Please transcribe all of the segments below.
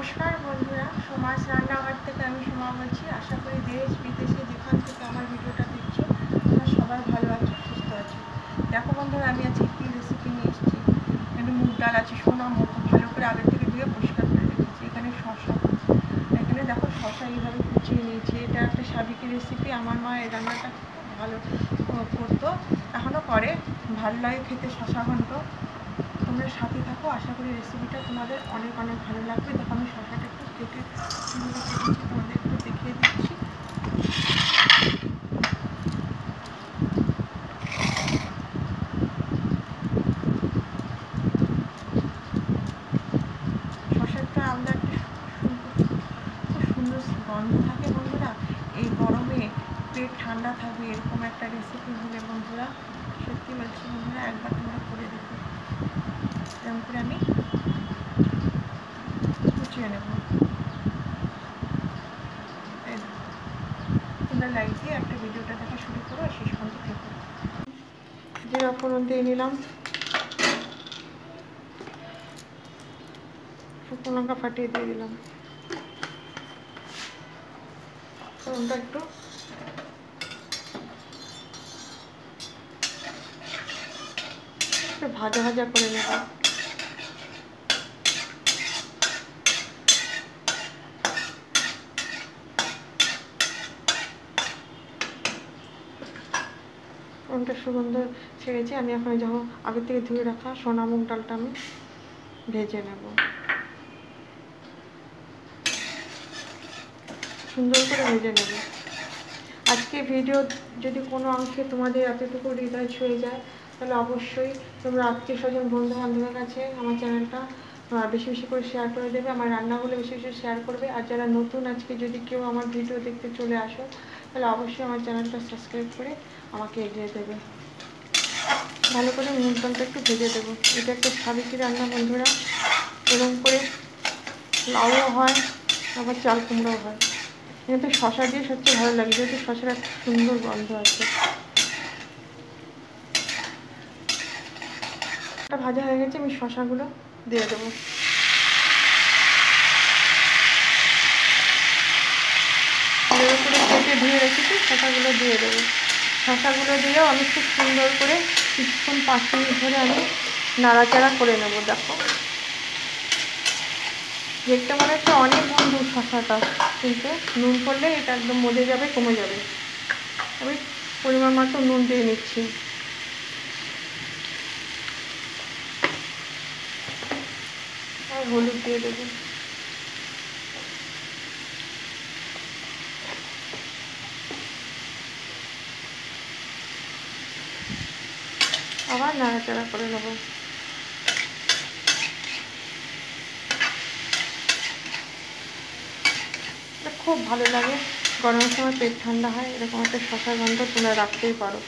নমস্কার বন্ধুরা, সমাজ রান্নাঘর থেকে আমি সোমা বলছি। আশা করি দেশ বিদেশে যেখান থেকে আমার ভিডিওটা দেখছো তোমরা সবাই ভালো আছো, সুস্থ আছো। দেখো বন্ধুরা, আমি আজকে কী রেসিপি নিয়ে এসেছি। এখানে মুগ ডাল আছে, সোনা মতো ভালো করে আগের থেকে ধুয়ে পরিষ্কার করে রেখেছি। এখানে শসা, এখানে দেখো শসা এইভাবে কুচিয়ে নিয়েছি। এটা একটা সাবিকি রেসিপি। আমার মা এই রান্নাটা ভালো করতো, এখনও করে, ভালো লাগে খেতে শসা ঘন্ট। তোমরা সাথে থাকো, আশা করি রেসিপিটা তোমাদের অনেক অনেক ভালো লাগবে। দেখো আমি শসাটা একটু কেটে তোমাদের একটু দেখিয়ে দিচ্ছি। শসাটা আলাদা একটা খুব সুন্দর গন্ধ থাকে বন্ধুরা। এই গরমে পেট ঠান্ডা থাকবে এরকম একটা রেসিপি হলে বন্ধুরা, সত্যি বলছি বন্ধুরা, একবার তোমরা করে দেখো। এরকম করে আমি কুচিয়ে নেব। তোমরা লাইক দিয়ে একটা ভিডিওটা দেখা শুরু করো আর শেষ পর্যন্ত থেকো। জিরা ফোড়ন দিয়ে নিলাম, শুকনো লঙ্কা ফাটিয়ে দিয়ে দিলাম। ফোড়নটা একটু ভাজা ভাজা করে নেব। ফোড়নটা সুগন্ধ ছেড়েছে। আমি এখন যখন আগে থেকে ধুয়ে রাখা সোনা মুগ ডালটা আমি ভেজে নেব, সুন্দর করে ভেজে নেব। আজকে ভিডিও যদি কোনো অংশে তোমাদের এতটুকু হৃদয় ছুঁয়ে যায়, তাহলে অবশ্যই তোমরা আত্মীয় স্বজন বন্ধু বান্ধবের কাছে আমার চ্যানেলটা বেশি বেশি করে শেয়ার করে দেবে, আমার রান্নাগুলো বেশি বেশি শেয়ার করবে। আর যারা নতুন আজকে যদি কেউ আমার ভিডিও দেখতে চলে আসো, তাহলে অবশ্যই আমার চ্যানেলটা সাবস্ক্রাইব করে আমাকে এগিয়ে দেবে। ভালো করে মুগ ডালটা একটু ভেজে দেবো। এটা একটা সাবিকি রান্না বন্ধুরা, এরকম করে লাউও হয়, আবার চাল কুমড়োও হয়। কিন্তু শসা দিয়ে সবচেয়ে ভালো লাগে, যেহেতু শসার একটা সুন্দর গন্ধ আছে। এটা ভাজা হয়ে গেছে, আমি শসাগুলো দিয়ে দেবো। ভালো করে কেটে ধুয়ে রেখেছি, শসাগুলো দিয়ে দেবো। শসাগুলো দিয়েও আমি খুব সুন্দর করে কিছুক্ষণ 5 মিনিট ধরে আমি নাড়াচাড়া করে নেব। দেখো দেখতে মনে হচ্ছে অনেক বন্ধু শসাটা, কিন্তু নুন পড়লে এটা একদম মজে যাবে, কমে যাবে। আমি পরিমাণ মতো নুন দিয়ে নিচ্ছি। আর হলুদ দিয়ে দেবো। আবার নাড়াচাড়া করে নেব। খুব ভালো লাগে, গরমের সময় পেট ঠান্ডা হয়, এরকম একটা শসা গন্ধ তোমরা রাখতেই পারো।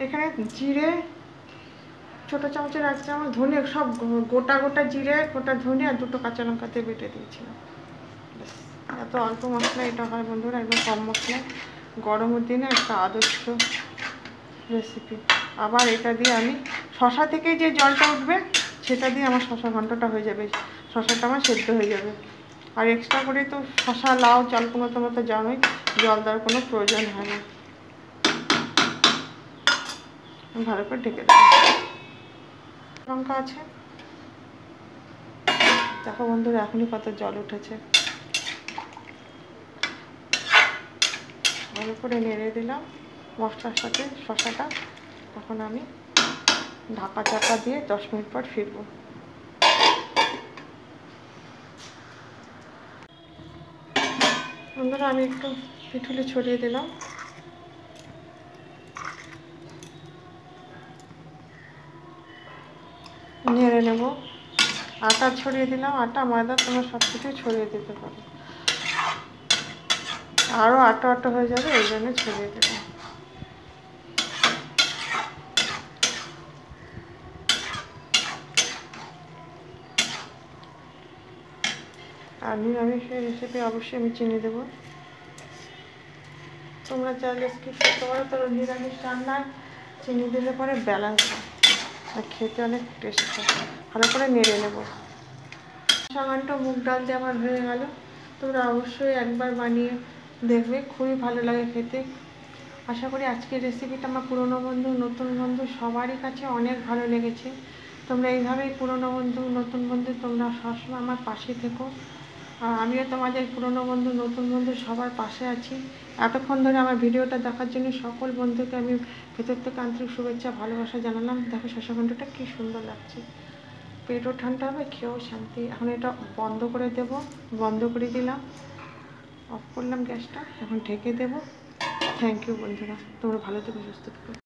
এখানে জিরে ছোটো চামচের 1 চামচ, ধনে সব গোটা গোটা জিরে, গোটা ধনে আর 2টো কাঁচা লঙ্কাতে বেটে দিয়েছিলাম। এত অল্প মশলা এটা হয় বন্ধুরা, একদম কম মশলা, গরমের দিনে একটা আদর্শ রেসিপি। আবার এটা দিয়ে আমি শসা থেকে যে জলটা উঠবে সেটা দিয়ে আমার শসা ঘন্টটা হয়ে যাবে, শসাটা আমার সেদ্ধ হয়ে যাবে। আর এক্সট্রা করে তো শসা, লাউ, চাল কুমড়ো তোমরা তো জানোই, জল দেওয়ার কোনো প্রয়োজন হয় না। ভালো করে ঢেকে দেবো। লঙ্কা আছে, দেখো বন্ধুরা এখনই কত জল উঠেছে। ভালো করে নেড়ে দিলাম মশলার সাথে শসাটা। এখন আমি ঢাকা চাপা দিয়ে 10 মিনিট পর ফিরবো। বন্ধুরা আমি একটু পিঠুলি ছড়িয়ে দিলাম। নেড়ে নেব। আটা ছড়িয়ে দিলাম, আটা ময়দা তোমরা সব কিছুই ছড়িয়ে দিতে পারো, আরও আটো আটো হয়ে যাবে, এই জন্য ছড়িয়ে দিলাম। আর নিরামিষের রেসিপি অবশ্যই আমি চিনি দেবো, তোমরা চাইলে স্কিপ করতে পারো। তবে নিরামিষ রান্নায় চিনি দিলে পরে ব্যালেন্স হয়। আর খেতে অনেক টেস্ট হয়। ভালো করে নেড়ে নেব। সামান্য মুগ ডাল দিয়ে আমার হয়ে গেল। তোমরা অবশ্যই একবার বানিয়ে দেখবে, খুবই ভালো লাগে খেতে। আশা করি আজকের রেসিপিটা আমার পুরনো বন্ধু নতুন বন্ধু সবারই কাছে অনেক ভালো লেগেছে। তোমরা এইভাবেই পুরনো বন্ধু নতুন বন্ধু তোমরা সবসময় আমার পাশে থেকো। আর আমিও তোমাদের পুরনো বন্ধু নতুন বন্ধু সবার পাশে আছি। এতক্ষণ ধরে আমার ভিডিওটা দেখার জন্য সকল বন্ধুকে আমি ভেতর থেকে আন্তরিক শুভেচ্ছা ভালোবাসা জানালাম। দেখো শসা ঘন্টটা কী সুন্দর লাগছে, পেটও ঠান্ডা হবে, খেয়েও শান্তি। এখন এটা বন্ধ করে দেব, বন্ধ করে দিলাম, অফ করলাম গ্যাসটা, এখন ঢেকে দেব। থ্যাংক ইউ বন্ধুরা, তোমরা ভালো থেকো, সুস্থ থেকো।